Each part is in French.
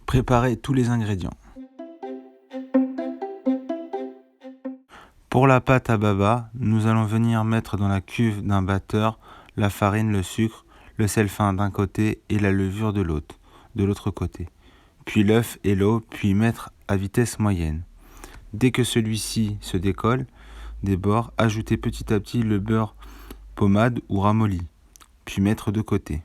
Préparez tous les ingrédients. Pour la pâte à baba, nous allons venir mettre dans la cuve d'un batteur la farine, le sucre, le sel fin d'un côté et la levure de l'autre côté. Puis l'œuf et l'eau, puis mettre à vitesse moyenne. Dès que celui-ci se décolle des bords, ajoutez petit à petit le beurre pommade ou ramolli, puis mettre de côté.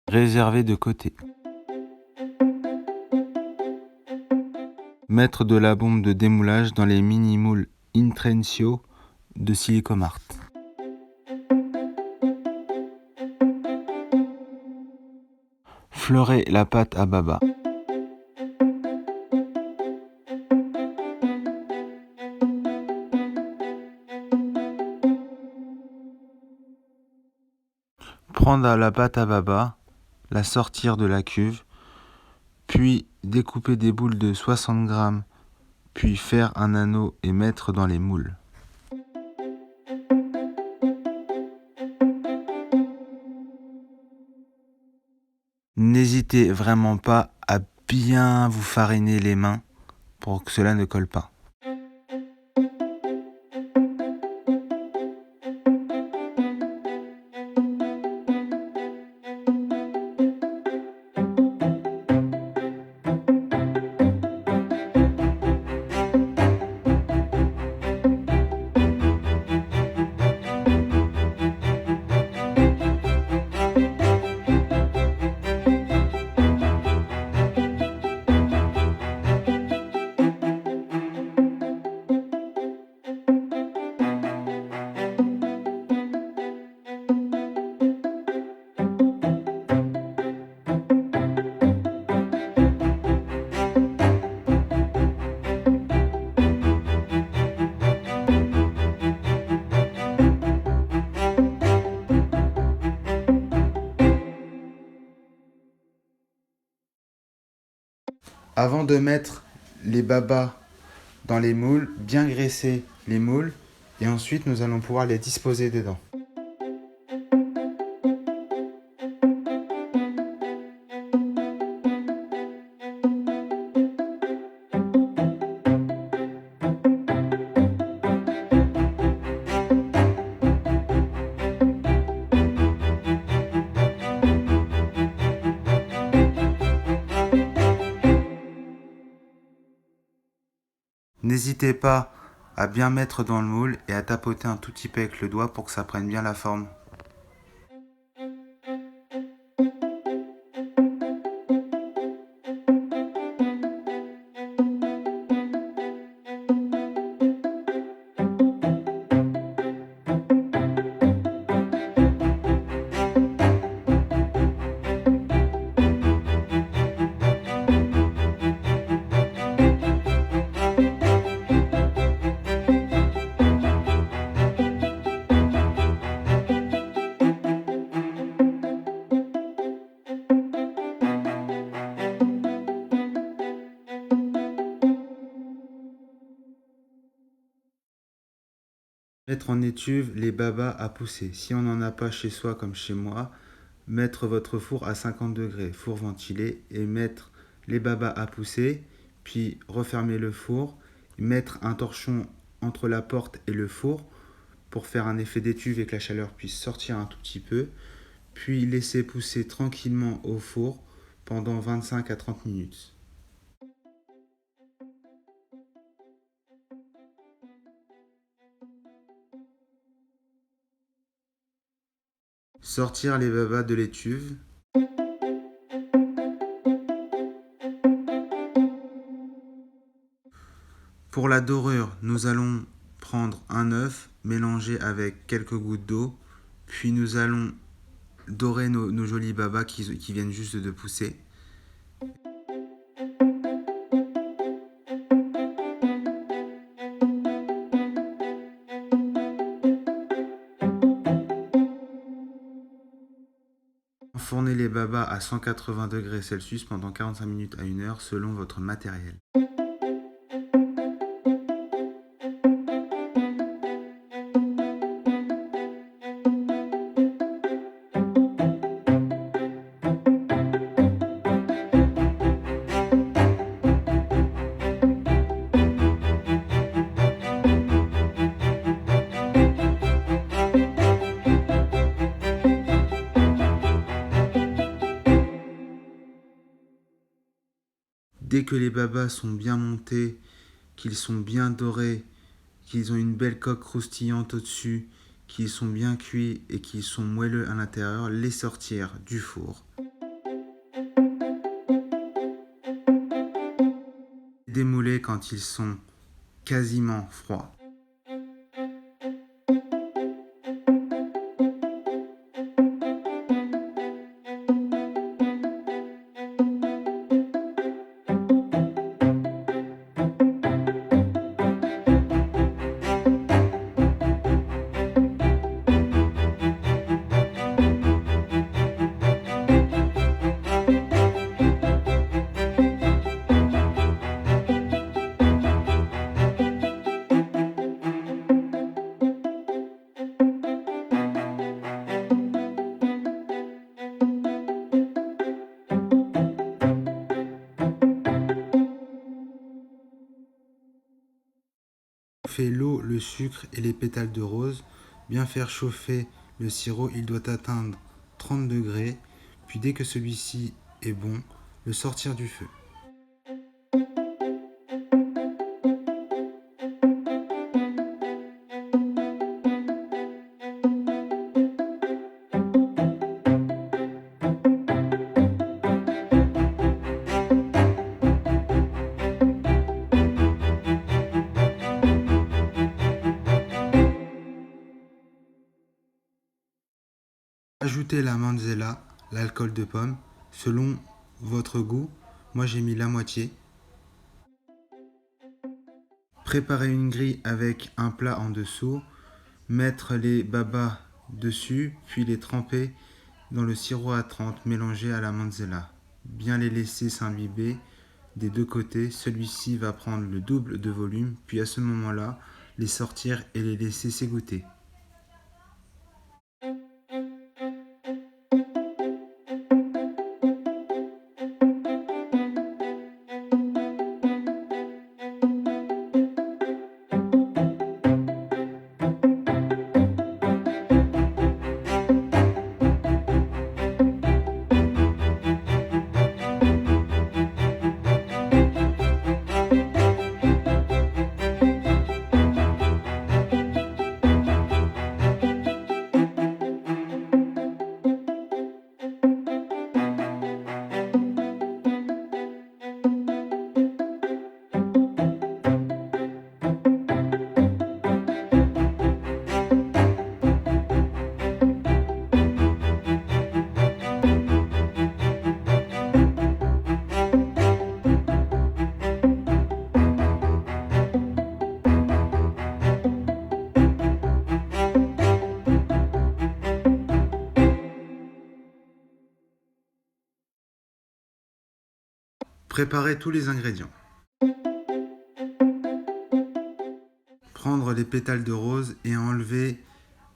Réserver de côté. Mettre de la bombe de démoulage dans les mini-moules Intrencio de Silicomart. Fleurer la pâte à baba. Prendre la pâte à baba, la sortir de la cuve, puis découper des boules de 60 grammes, puis faire un anneau et mettre dans les moules. N'hésitez vraiment pas à bien vous fariner les mains pour que cela ne colle pas. Avant de mettre les babas dans les moules, bien graisser les moules et ensuite nous allons pouvoir les disposer dedans. N'hésitez pas à bien mettre dans le moule et à tapoter un tout petit peu avec le doigt pour que ça prenne bien la forme. Mettre en étuve les babas à pousser. Si on n'en a pas chez soi comme chez moi, mettre votre four à 50 degrés, four ventilé, et mettre les babas à pousser, puis refermer le four, mettre un torchon entre la porte et le four pour faire un effet d'étuve et que la chaleur puisse sortir un tout petit peu, puis laisser pousser tranquillement au four pendant 25 à 30 minutes. Sortir les babas de l'étuve. Pour la dorure, nous allons prendre un œuf mélangé avec quelques gouttes d'eau, puis nous allons dorer nos jolis babas qui viennent juste de pousser. Enfournez les babas à 180 degrés Celsius pendant 45 minutes à 1 heure selon votre matériel. Dès que les babas sont bien montés, qu'ils sont bien dorés, qu'ils ont une belle coque croustillante au-dessus, qu'ils sont bien cuits et qu'ils sont moelleux à l'intérieur, les sortir du four. Démouler quand ils sont quasiment froids. Fait l'eau, le sucre et les pétales de rose. Bien faire chauffer le sirop, il doit atteindre 30 degrés. Puis dès que celui-ci est bon, le sortir du feu. Ajoutez la manzella, l'alcool de pomme, selon votre goût. Moi j'ai mis la moitié. Préparez une grille avec un plat en dessous. Mettre les babas dessus, puis les tremper dans le sirop à 30 mélangé à la manzella. Bien les laisser s'imbiber des deux côtés. Celui-ci va prendre le double de volume, puis à ce moment-là, les sortir et les laisser s'égoutter. Préparez tous les ingrédients. Prendre les pétales de rose et enlever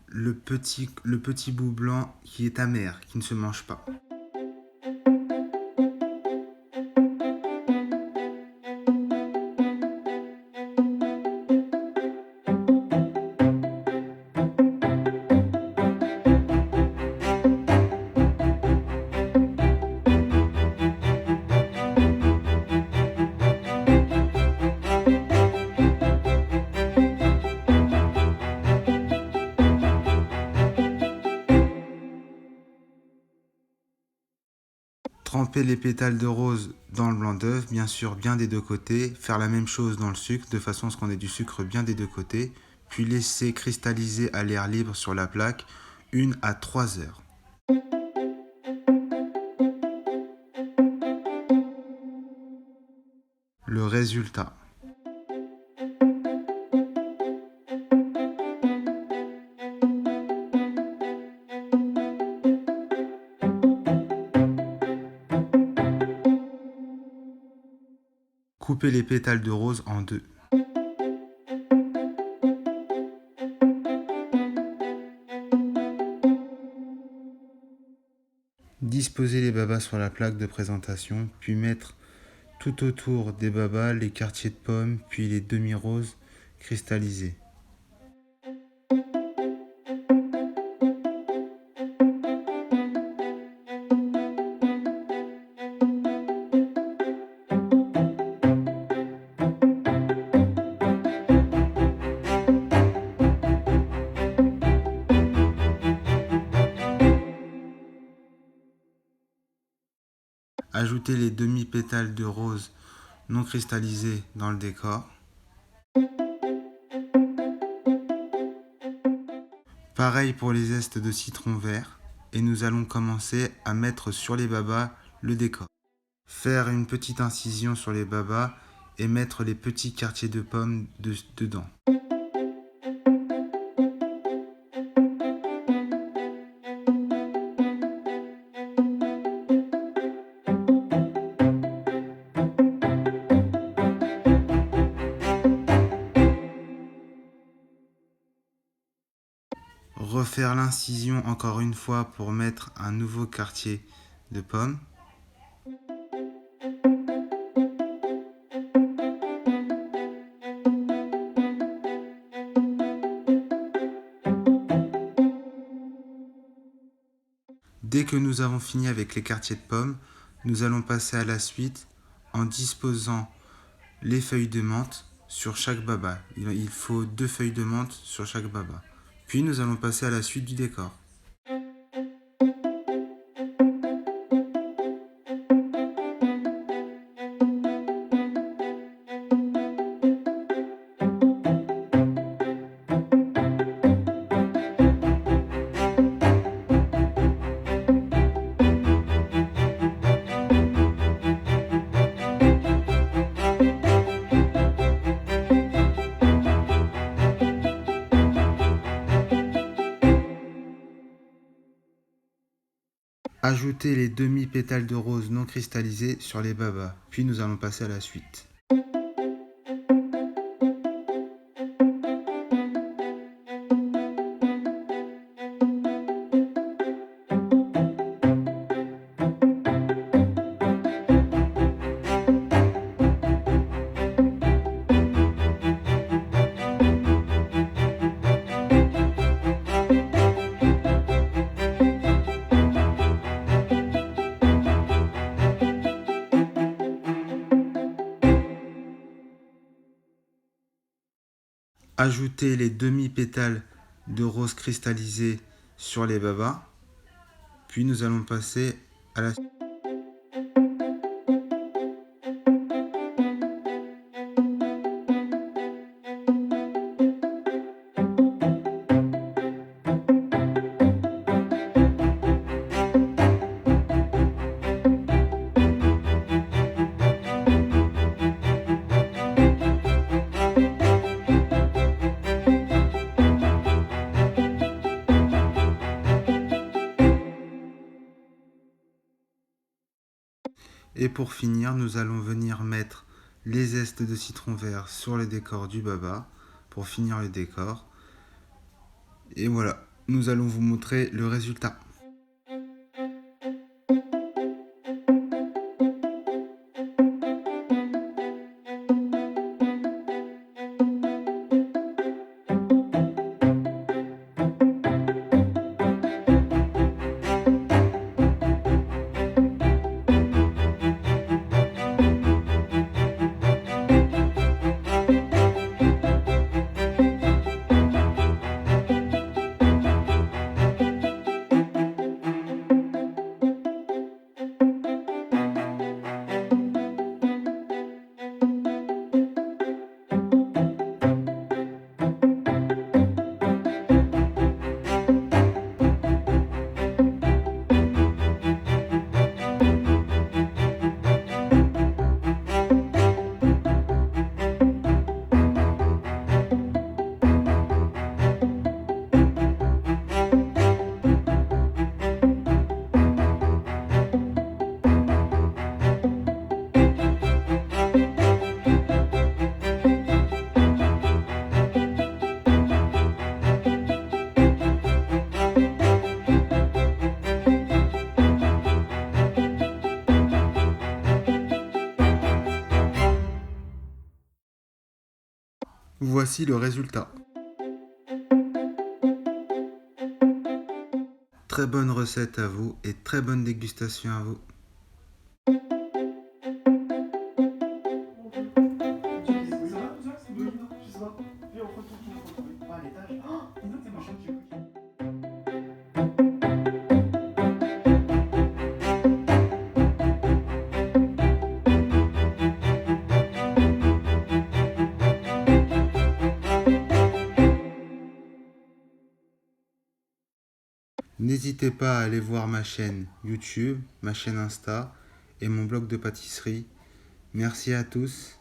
le petit bout blanc qui est amer, qui ne se mange pas. Tremper les pétales de rose dans le blanc d'œuf, bien sûr bien des deux côtés, faire la même chose dans le sucre de façon à ce qu'on ait du sucre bien des deux côtés, puis laisser cristalliser à l'air libre sur la plaque 1 à 3 heures. Le résultat. Coupez les pétales de rose en deux. Disposez les babas sur la plaque de présentation, puis mettre tout autour des babas les quartiers de pommes, puis les demi-roses cristallisés. Ajoutez les demi-pétales de rose non cristallisés dans le décor. Pareil pour les zestes de citron vert. Et nous allons commencer à mettre sur les babas le décor. Faire une petite incision sur les babas et mettre les petits quartiers de pommes dedans. Refaire l'incision encore une fois pour mettre un nouveau quartier de pommes. Dès que nous avons fini avec les quartiers de pommes, nous allons passer à la suite en disposant les feuilles de menthe sur chaque baba. Il faut 2 feuilles de menthe sur chaque baba. Puis nous allons passer à la suite du décor. Ajoutez les demi-pétales de rose non cristallisés sur les babas, puis nous allons passer à la suite. Ajoutez les demi-pétales de rose cristallisés sur les babas, puis nous allons passer à la suite. Et pour finir, nous allons venir mettre les zestes de citron vert sur le décor du baba pour finir le décor. Et voilà, nous allons vous montrer le résultat. Voici le résultat. Très bonne recette à vous et très bonne dégustation à vous. N'hésitez pas à aller voir ma chaîne YouTube, ma chaîne Insta et mon blog de pâtisserie. Merci à tous.